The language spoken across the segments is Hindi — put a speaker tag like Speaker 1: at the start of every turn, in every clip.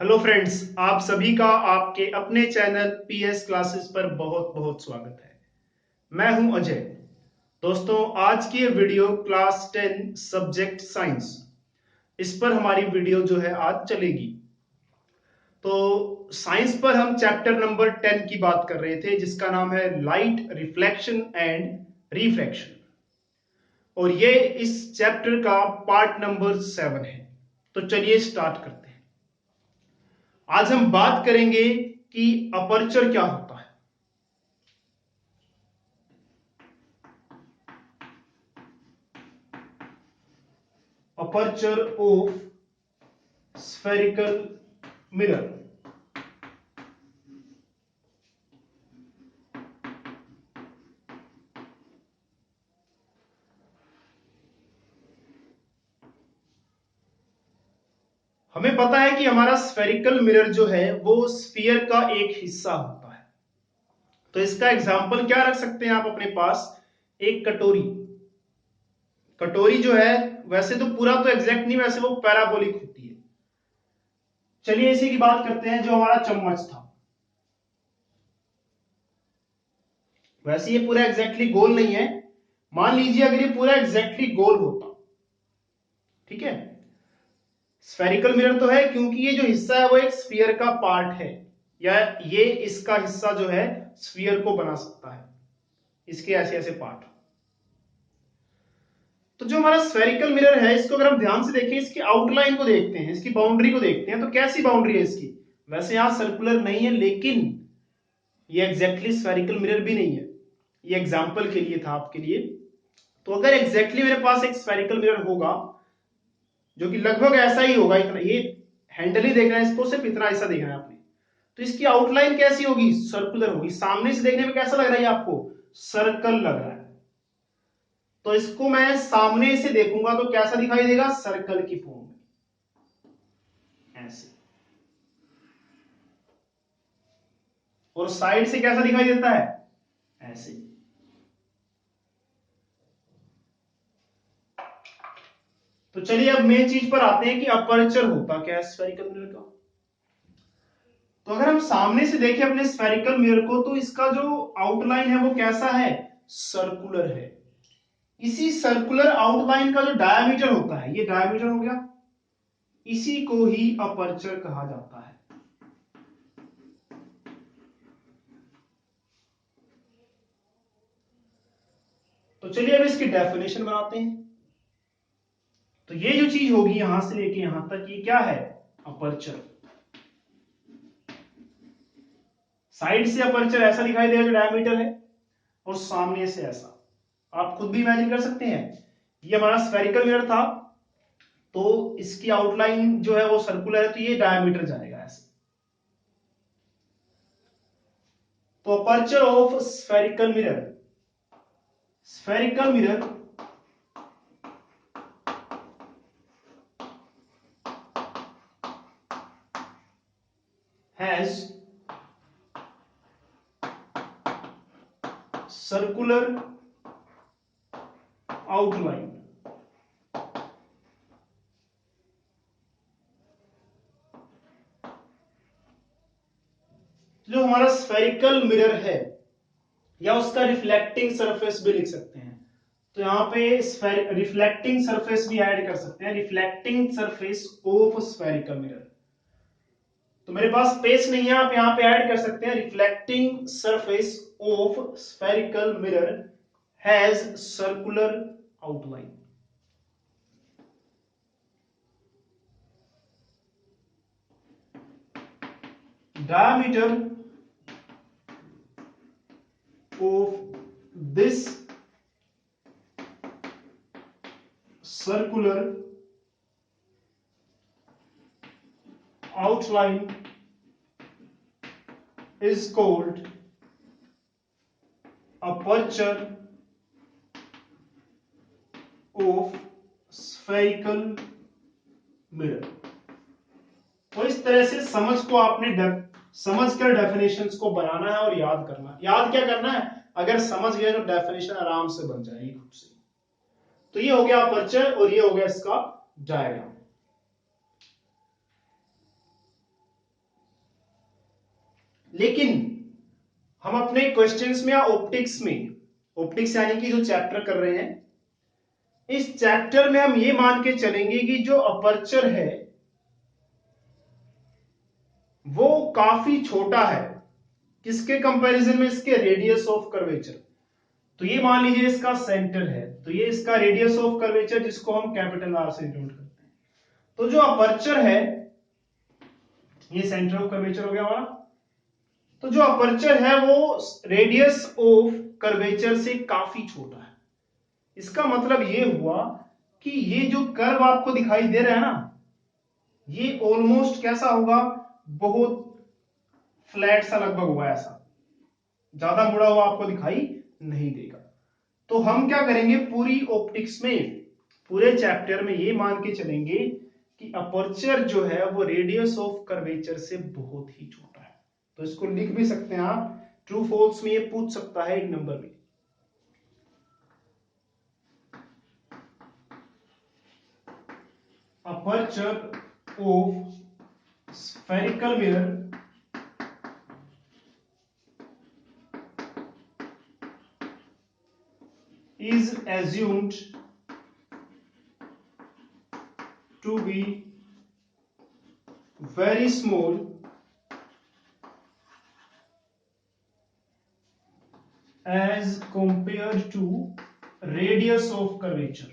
Speaker 1: हेलो फ्रेंड्स, आप सभी का आपके अपने चैनल पीएस क्लासेस पर बहुत बहुत स्वागत है। मैं हूं अजय। दोस्तों, आज की ये वीडियो क्लास 10 सब्जेक्ट साइंस, इस पर हमारी वीडियो जो है आज चलेगी। तो साइंस पर हम चैप्टर नंबर 10 की बात कर रहे थे, जिसका नाम है लाइट रिफ्लेक्शन एंड रिफ्रैक्शन, और ये इस चैप्टर का पार्ट नंबर 7 है। तो चलिए स्टार्ट करते हैं। आज हम बात करेंगे कि अपर्चर क्या होता है। Aperture of spherical mirror. हमें पता है कि हमारा स्फेरिकल मिरर जो है वो स्फीयर का एक हिस्सा होता है। तो इसका एग्जाम्पल क्या रख सकते हैं आप अपने पास? एक कटोरी। कटोरी जो है वैसे तो पूरा तो एग्जैक्ट नहीं, वैसे वो पैराबोलिक होती है। चलिए इसी की बात करते हैं। जो हमारा चम्मच था, वैसे ये पूरा एग्जैक्टली गोल नहीं है। मान लीजिए अगर ये पूरा एग्जैक्टली गोल होता, ठीक है। स्फेरिकल मिरर तो है क्योंकि ये जो हिस्सा है वो एक स्फीयर का पार्ट है, या ये इसका हिस्सा जो है स्फीयर को बना सकता है, इसके ऐसे ऐसे पार्ट। तो जो हमारा स्फेरिकल मिरर है, इसको अगर हम ध्यान से देखें, इसकी आउटलाइन को देखते हैं, इसकी बाउंड्री को देखते हैं, तो कैसी बाउंड्री है इसकी? वैसे यहां सर्कुलर नहीं है, लेकिन ये एग्जैक्टली स्फेरिकल मिरर भी नहीं है। ये एग्जाम्पल के लिए था आपके लिए। तो अगर एग्जैक्टली मेरे पास एक स्फेरिकल मिरर होगा जो कि लगभग ऐसा ही होगा, इतना ये हैंडल ही देखना है, इसको सिर्फ इतना ऐसा देखना है आपने, तो इसकी आउटलाइन कैसी होगी? सर्कुलर होगी। सामने से देखने में कैसा लग रहा है आपको? सर्कल लग रहा है। तो इसको मैं सामने से देखूंगा तो कैसा दिखाई देगा? सर्कल की फॉर्म में, ऐसे। और साइड से कैसा दिखाई देता है? ऐसे। तो चलिए अब मेन चीज पर आते हैं कि अपर्चर होता क्या है स्फेरिकल मिरर का। तो अगर हम सामने से देखें अपने स्फेरिकल मिरर को, तो इसका जो आउटलाइन है वो कैसा है? सर्कुलर है। इसी सर्कुलर आउटलाइन का जो डायमीटर होता है, ये डायमीटर हो गया, इसी को ही अपर्चर कहा जाता है। तो चलिए अब इसकी डेफिनेशन बनाते हैं। तो ये जो चीज होगी यहां से लेके यहां तक, ये क्या है? अपर्चर। साइड से अपर्चर ऐसा दिखाई देगा जो डायमीटर है, और सामने से ऐसा। आप खुद भी इमेजिन कर सकते हैं। ये हमारा स्फेरिकल मिरर था, तो इसकी आउटलाइन जो है वो सर्कुलर है, तो ये डायमीटर जाएगा ऐसे। तो aperture of spherical mirror, spherical mirror has circular outline. जो हमारा स्फेरिकल मिरर है, या उसका रिफ्लेक्टिंग सरफेस भी लिख सकते हैं, तो यहां पे रिफ्लेक्टिंग सरफेस भी ऐड कर सकते हैं, reflecting surface of spherical mirror. तो मेरे पास स्पेस नहीं है, आप यहां पे ऐड कर सकते हैं, reflecting surface of spherical mirror has circular outline. Diameter of this circular outline is called aperture of spherical mirror। तो इस तरह से समझ को आपने समझ कर डेफिनेशंस को बनाना है और याद करना। याद क्या करना है? अगर समझ गए तो डेफिनेशन आराम से बन जाएगी खुद से। तो ये हो गया अपर्चर, और ये हो गया इसका डायग्राम। लेकिन हम अपने क्वेश्चंस में या ऑप्टिक्स में, ऑप्टिक्स यानी कि जो चैप्टर कर रहे हैं, इस चैप्टर में हम ये मान के चलेंगे कि जो अपर्चर है वो काफी छोटा है। किसके कंपैरिजन में? इसके रेडियस ऑफ कर्वेचर। तो ये मान लीजिए इसका सेंटर है, तो ये इसका रेडियस ऑफ कर्वेचर जिसको हम कैपिटल आर से डिनोट करते हैं। तो जो अपर्चर है, ये सेंटर ऑफ कर्वेचर हो गया हमारा। तो जो अपर्चर है वो रेडियस ऑफ कर्वेचर से काफी छोटा है। इसका मतलब ये हुआ कि ये जो कर्व आपको दिखाई दे रहा है ना, ये ऑलमोस्ट कैसा होगा? बहुत फ्लैट सा लगभग होगा, ऐसा ज्यादा मुड़ा हुआ आपको दिखाई नहीं देगा। तो हम क्या करेंगे, पूरी ऑप्टिक्स में, पूरे चैप्टर में ये मान के चलेंगे कि अपर्चर जो है वो रेडियस ऑफ कर्वेचर से बहुत ही छोटा है। तो इसको लिख भी सकते हैं आप, ट्रू फॉल्स में ये पूछ सकता है एक नंबर में। Aperture of spherical mirror is assumed to be very small as compared to radius of curvature.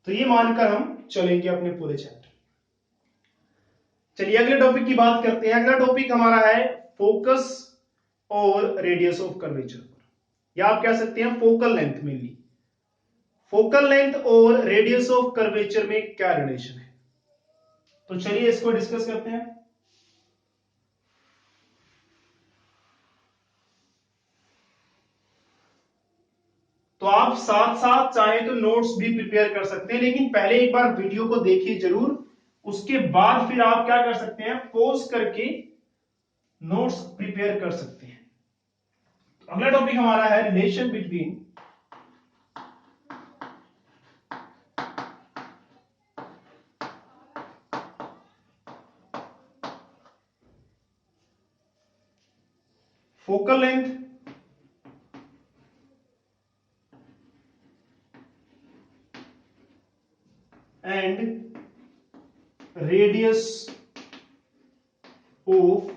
Speaker 1: तो ये मानकर हम चलेंगे अपने पूरे चैप्टर। चलिए अगले टॉपिक की बात करते हैं। अगला टॉपिक हमारा है फोकस और रेडियस ऑफ कर्वेचर, या आप कह सकते हैं focal length. Mainly focal length और रेडियस ऑफ कर्वेचर में क्या रिलेशन है, तो चलिए इसको डिस्कस करते हैं। तो आप साथ साथ चाहे तो नोट्स भी प्रिपेयर कर सकते हैं, लेकिन पहले एक बार वीडियो को देखिए जरूर, उसके बाद फिर आप क्या कर सकते हैं, पॉज करके नोट्स प्रिपेयर कर सकते हैं। तो अगला टॉपिक हमारा है relation between focal length and radius of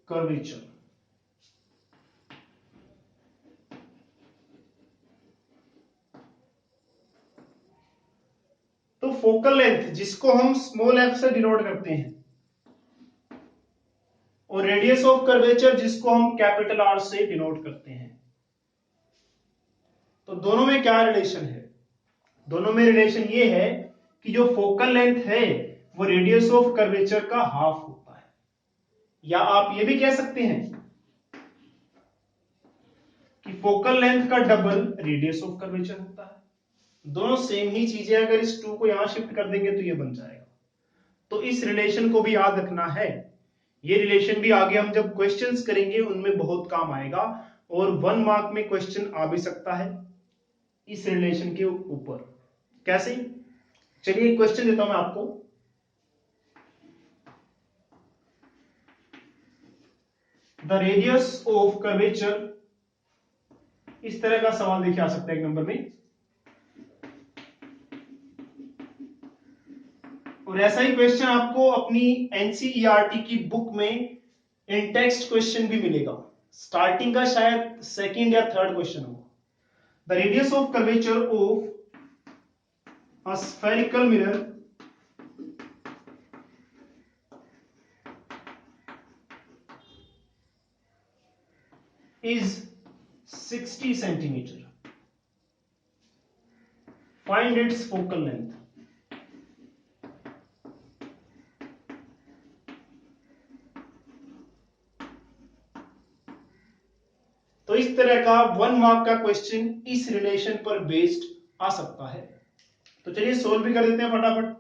Speaker 1: curvature. तो फोकल लेंथ जिसको हम स्मॉल एफ से डिनोट करते हैं, और रेडियस ऑफ कर्वेचर जिसको हम कैपिटल आर से डिनोट करते हैं, तो दोनों में क्या रिलेशन है? दोनों में रिलेशन ये है कि जो फोकल लेंथ है वो रेडियस ऑफ कर्वेचर का हाफ होता है, या आप ये भी कह सकते हैं कि फोकल लेंथ का डबल रेडियस ऑफ कर्वेचर होता है। दोनों सेम ही चीजें, अगर इस 2 को यहां शिफ्ट कर देंगे तो ये बन जाएगा। तो इस रिलेशन को भी याद रखना है। ये रिलेशन भी आगे हम जब क्वेश्चंस करेंगे उनमें बहुत काम आएगा, और 1 मार्क में क्वेश्चन आ भी सकता है इस रिलेशन के ऊपर। कैसे? चलिए एक क्वेश्चन देता हूं मैं आपको। द रेडियस ऑफ कर्वेचर, इस तरह का सवाल देखिए आ सकता है एक नंबर में, और ऐसा ही क्वेश्चन आपको अपनी एनसीईआरटी की बुक में इन टेक्स्ट क्वेश्चन भी मिलेगा। स्टार्टिंग का शायद सेकंड या थर्ड क्वेश्चन होगा। The radius of curvature of a spherical mirror is 60 centimeter. Find its focal length. तो इस तरह का 1 मार्क का क्वेश्चन इस रिलेशन पर बेस्ड आ सकता है। तो चलिए सोल्व भी कर देते हैं फटाफट।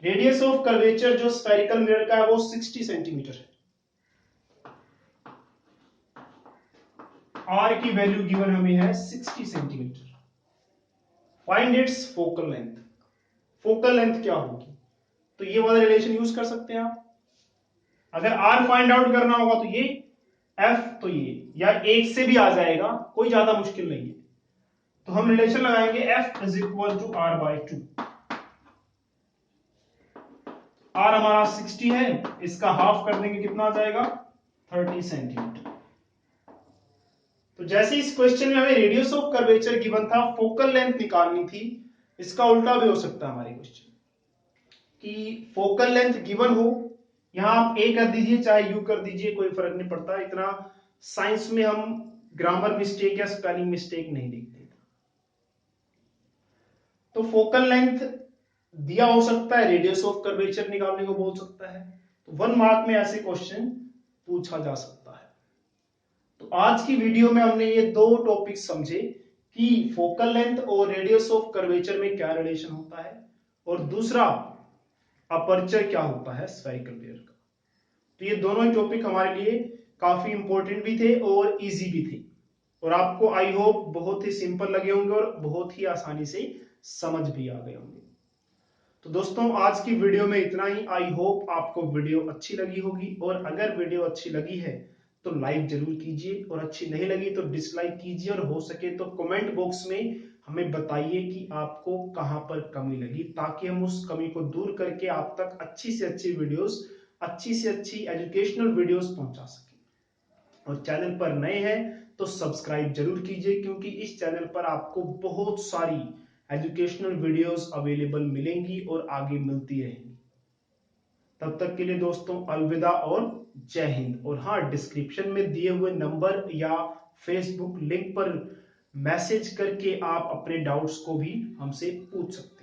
Speaker 1: रेडियस ऑफ कर्वेचर जो स्फेरिकल मिरर का है वो 60 सेंटीमीटर है। आर की वैल्यू गिवन हमें है 60 centimetre. Find its focal length. Focal length क्या होगी, तो ये वाला रिलेशन यूज कर सकते हैं आप। अगर आर फाइंड आउट करना होगा तो ये, एफ तो ये, या एक से भी आ जाएगा, कोई ज्यादा मुश्किल नहीं है। तो हम रिलेशन लगाएंगे F is equal to R by two. R हमारा 60 है, इसका हाफ कर देंगे, कितना आ जाएगा 30 सेंटीमीटर। तो जैसे इस क्वेश्चन में हमें रेडियस ऑफ कर्वेचर गिवन था, फोकल लेंथ निकालनी थी, इसका उल्टा भी हो सकता है हमारे क्वेश्चन कि फोकल लेंथ गिवन हो, यहां आप ए कर दीजिए चाहे यू कर दीजिए, कोई फर्क नहीं पड़ता। इतना साइंस में हम ग्रामर मिस्टेक या स्पेलिंग मिस्टेक नहीं देखते। तो फोकल लेंथ दिया हो सकता है, रेडियस ऑफ कर्वेचर निकालने को बोल सकता है। तो 1 मार्क में ऐसे क्वेश्चन पूछा जा सकता है। तो आज की वीडियो में हमने ये दो टॉपिक समझे कि फोकल लेंथ और रेडियस ऑफ कर्वेचर में क्या रिलेशन होता है, और दूसरा अपर्चर क्या होता है स्फेरिकल मिरर का। तो ये दोनों ही टॉपिक हमारे लिए काफी इंपॉर्टेंट भी थे और इजी भी थे, और आपको आई होप बहुत ही सिंपल लगे होंगे और बहुत ही आसानी से समझ भी आ गए होंगे। तो दोस्तों आज की वीडियो में इतना ही। आई होप आपको वीडियो अच्छी लगी होगी, और अगर वीडियो अच्छी लगी है तो लाइक जरूर कीजिए, और अच्छी नहीं लगी तो डिसलाइक कीजिए, और हो सके तो कमेंट बॉक्स में हमें बताइए कि आपको कहां पर कमी लगी, ताकि हम उस कमी को दूर करके आप तक अच्छी से अच्छी वीडियोस, अच्छी से अच्छी एजुकेशनल वीडियोस पहुंचा सके। और चैनल पर नए हैं तो सब्सक्राइब जरूर कीजिए, क्योंकि इस चैनल पर आपको बहुत सारी एजुकेशनल वीडियोस अवेलेबल मिलेंगी और आगे मिलती रहेंगी। तब तक के लिए दोस्तों अलविदा और जय हिंद। और हाँ, डिस्क्रिप्शन में दिए हुए नंबर या फेसबुक लिंक पर मैसेज करके आप अपने डाउट्स को भी हमसे पूछ सकते हैं।